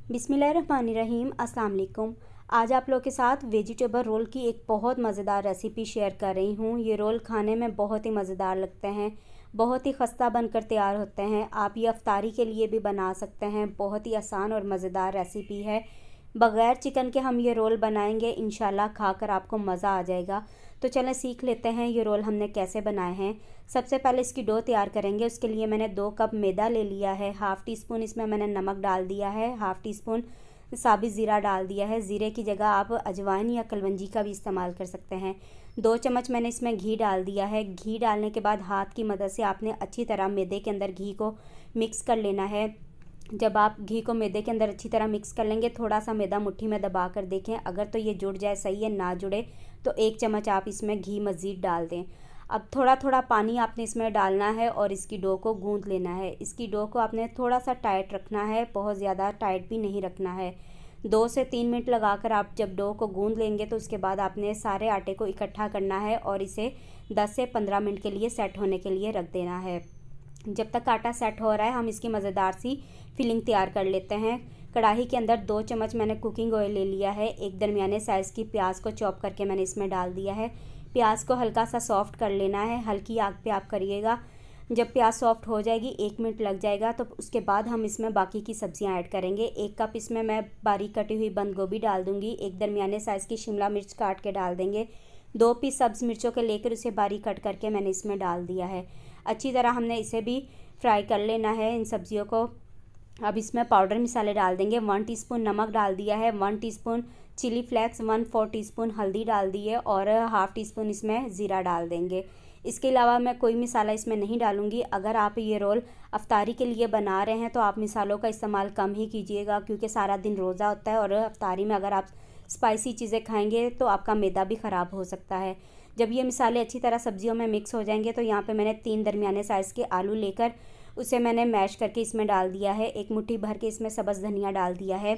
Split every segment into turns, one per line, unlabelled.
बिस्मिल्लाहिर्रहमानिर्रहीम। अस्सलाम वालेकुम। आज आप लोग के साथ वेजिटेबल रोल की एक बहुत मज़ेदार रेसिपी शेयर कर रही हूँ। ये रोल खाने में बहुत ही मज़ेदार लगते हैं, बहुत ही खस्ता बनकर तैयार होते हैं। आप ये अफ्तारी के लिए भी बना सकते हैं। बहुत ही आसान और मज़ेदार रेसिपी है। बग़ैर चिकन के हम ये रोल बनाएंगे, इंशाल्लाह खाकर आपको मज़ा आ जाएगा। तो चलें सीख लेते हैं ये रोल हमने कैसे बनाए हैं। सबसे पहले इसकी डो तैयार करेंगे। उसके लिए मैंने 2 कप मैदा ले लिया है। हाफ़ टी स्पून इसमें मैंने नमक डाल दिया है। हाफ़ टी स्पून साबित ज़ीरा डाल दिया है। ज़ीरे की जगह आप अजवाइन या कलवंजी का भी इस्तेमाल कर सकते हैं। 2 चम्मच मैंने इसमें घी डाल दिया है। घी डालने के बाद हाथ की मदद से आपने अच्छी तरह मैदे के अंदर घी को मिक्स कर लेना है। जब आप घी को मैदे के अंदर अच्छी तरह मिक्स कर लेंगे, थोड़ा सा मैदा मुट्ठी में दबा कर देखें, अगर तो ये जुड़ जाए सही है, ना जुड़े तो 1 चम्मच आप इसमें घी मज़ीद डाल दें। अब थोड़ा थोड़ा पानी आपने इसमें डालना है और इसकी डो को गूंद लेना है। इसकी डो को आपने थोड़ा सा टाइट रखना है, बहुत ज़्यादा टाइट भी नहीं रखना है। 2 से 3 मिनट लगाकर आप जब डो को गूंद लेंगे तो उसके बाद आपने सारे आटे को इकट्ठा करना है और इसे 10 से 15 मिनट के लिए सेट होने के लिए रख देना है। जब तक आटा सेट हो रहा है हम इसकी मज़ेदार सी फिलिंग तैयार कर लेते हैं। कढ़ाई के अंदर 2 चम्मच मैंने कुकिंग ऑयल ले लिया है। एक दरमियाने साइज़ की प्याज को चॉप करके मैंने इसमें डाल दिया है। प्याज को हल्का सा सॉफ्ट कर लेना है, हल्की आग पे आप करिएगा। जब प्याज सॉफ्ट हो जाएगी, 1 मिनट लग जाएगा, तो उसके बाद हम इसमें बाकी की सब्जियां ऐड करेंगे। 1 कप इसमें मैं बारीक कटी हुई बंद गोभी डाल दूँगी। एक दरमियाने साइज़ की शिमला मिर्च काट के डाल देंगे। 2 पीस सब्ज़ मिर्चों के लेकर उसे बारीक कट करके मैंने इसमें डाल दिया है। अच्छी तरह हमने इसे भी फ्राई कर लेना है, इन सब्जियों को। अब इसमें पाउडर मसाले डाल देंगे। 1 टीस्पून नमक डाल दिया है, 1 टीस्पून चिली फ्लेक्स, 1/4 टीस्पून हल्दी डाल दी है और हाफ़ टी स्पून इसमें ज़ीरा डाल देंगे। इसके अलावा मैं कोई मसाला इसमें नहीं डालूँगी। अगर आप ये रोल अफ्तारी के लिए बना रहे हैं तो आप मसालों का इस्तेमाल कम ही कीजिएगा, क्योंकि सारा दिन रोज़ा होता है और अफ्तारी में अगर आप स्पाइसी चीज़ें खाएँगे तो आपका मैदा भी ख़राब हो सकता है। जब ये मसाले अच्छी तरह सब्जियों में मिक्स हो जाएंगे तो यहाँ पे मैंने 3 दरमियाने साइज़ के आलू लेकर उसे मैंने मैश करके इसमें डाल दिया है। 1 मुट्ठी भर के इसमें सब्ज़ धनिया डाल दिया है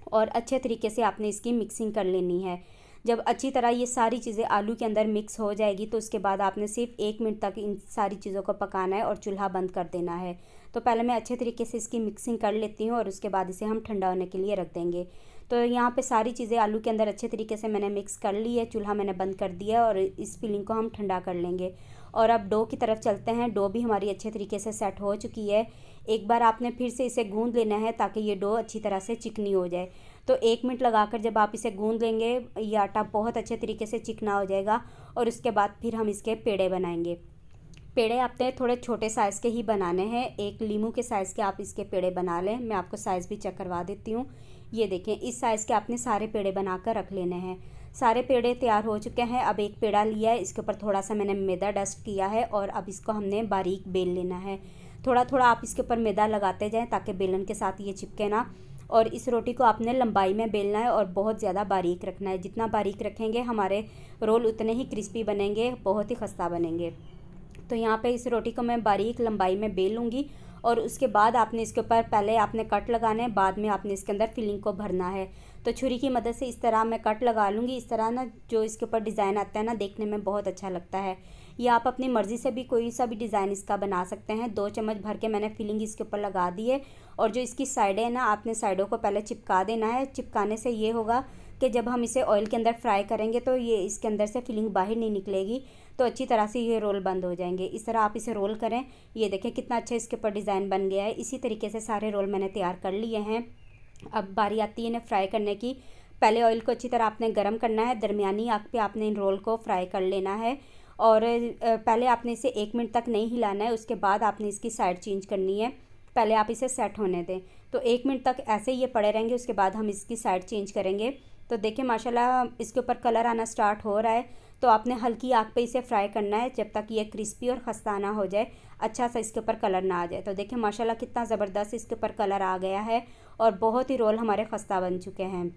और अच्छे तरीके से आपने इसकी मिक्सिंग कर लेनी है। जब अच्छी तरह ये सारी चीज़ें आलू के अंदर मिक्स हो जाएगी तो उसके बाद आपने सिर्फ 1 मिनट तक इन सारी चीज़ों को पकाना है और चूल्हा बंद कर देना है। तो पहले मैं अच्छे तरीके से इसकी मिक्सिंग कर लेती हूँ और उसके बाद इसे हम ठंडा होने के लिए रख देंगे। तो यहाँ पे सारी चीज़ें आलू के अंदर अच्छे तरीके से मैंने मिक्स कर ली है। चूल्हा मैंने बंद कर दिया और इस फिलिंग को हम ठंडा कर लेंगे। और अब डो की तरफ चलते हैं। डो भी हमारी अच्छे तरीके से सेट हो चुकी है। एक बार आपने फिर से इसे गूंद लेना है ताकि ये डो अच्छी तरह से चिकनी हो जाए। तो 1 मिनट लगाकर जब आप इसे गूंद लेंगे, ये आटा बहुत अच्छे तरीके से चिकना हो जाएगा और उसके बाद फिर हम इसके पेड़े बनाएंगे। पेड़े आपने थोड़े छोटे साइज़ के ही बनाने हैं। 1 लीमू के साइज़ के आप इसके पेड़े बना लें। मैं आपको साइज़ भी चेक करवा देती हूँ। ये देखें, इस साइज़ के आपने सारे पेड़े बनाकर रख लेने हैं। सारे पेड़े तैयार हो चुके हैं। अब एक पेड़ा लिया है, इसके ऊपर थोड़ा सा मैंने मैदा डस्ट किया है और अब इसको हमने बारीक बेल लेना है। थोड़ा थोड़ा आप इसके ऊपर मैदा लगाते जाएँ ताकि बेलन के साथ ये चिपके ना। और इस रोटी को आपने लंबाई में बेलना है और बहुत ज़्यादा बारीक रखना है। जितना बारीक रखेंगे हमारे रोल उतने ही क्रिस्पी बनेंगे, बहुत ही खस्ता बनेंगे। तो यहाँ पे इस रोटी को मैं बारीक लंबाई में बेल लूँगी और उसके बाद आपने इसके ऊपर पहले आपने कट लगाने हैं, बाद में आपने इसके अंदर फिलिंग को भरना है। तो छुरी की मदद से इस तरह मैं कट लगा लूँगी। इस तरह ना जो इसके ऊपर डिज़ाइन आता है ना, देखने में बहुत अच्छा लगता है। या आप अपनी मर्ज़ी से भी कोई सा भी डिज़ाइन इसका बना सकते हैं। 2 चम्मच भर के मैंने फिलिंग इसके ऊपर लगा दी है और जो इसकी साइडें हैं ना, आपने साइडों को पहले चिपका देना है। चिपकाने से ये होगा कि जब हम इसे ऑयल के अंदर फ्राई करेंगे तो ये इसके अंदर से फिलिंग बाहर नहीं निकलेगी, तो अच्छी तरह से ये रोल बंद हो जाएंगे। इस तरह आप इसे रोल करें। ये देखें कितना अच्छा इसके ऊपर डिज़ाइन बन गया है। इसी तरीके से सारे रोल मैंने तैयार कर लिए हैं। अब बारी आती है इन्हें फ्राई करने की। पहले ऑयल को अच्छी तरह आपने गर्म करना है। दरमियानी आग पे आपने इन रोल को फ्राई कर लेना है और पहले आपने इसे 1 मिनट तक नहीं हिलाना है। उसके बाद आपने इसकी साइड चेंज करनी है। पहले आप इसे सेट होने दें। तो 1 मिनट तक ऐसे ही ये पड़े रहेंगे, उसके बाद हम इसकी साइड चेंज करेंगे। तो देखिए माशाल्लाह इसके ऊपर कलर आना स्टार्ट हो रहा है। तो आपने हल्की आग पे इसे फ्राई करना है जब तक ये क्रिस्पी और खस्ता ना हो जाए, अच्छा सा इसके ऊपर कलर ना आ जाए। तो देखिए माशाल्लाह कितना ज़बरदस्त इसके ऊपर कलर आ गया है और बहुत ही रोल हमारे खस्ता बन चुके हैं।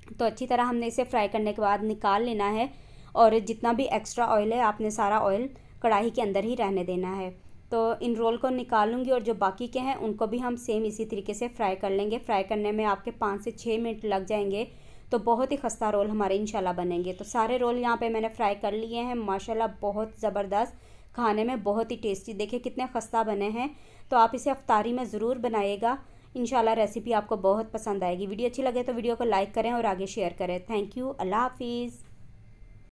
तो अच्छी तरह हमने इसे फ्राई करने के बाद निकाल लेना है और जितना भी एक्स्ट्रा ऑयल है आपने सारा ऑयल कढ़ाई के अंदर ही रहने देना है। तो इन रोल को निकालूंगी और जो बाकी के हैं उनको भी हम सेम इसी तरीके से फ्राई कर लेंगे। फ्राई करने में आपके 5 से 6 मिनट लग जाएंगे, तो बहुत ही खस्ता रोल हमारे इंशाल्लाह बनेंगे। तो सारे रोल यहाँ पे मैंने फ्राई कर लिए हैं। माशाल्लाह बहुत ज़बरदस्त, खाने में बहुत ही टेस्टी। देखिए कितने खस्ता बने हैं। तो आप इसे अफ्तारी में ज़रूर बनाइएगा। इंशाल्लाह रेसिपी आपको बहुत पसंद आएगी। वीडियो अच्छी लगे तो वीडियो को लाइक करें और आगे शेयर करें। Thank you. अल्लाह हाफिज़।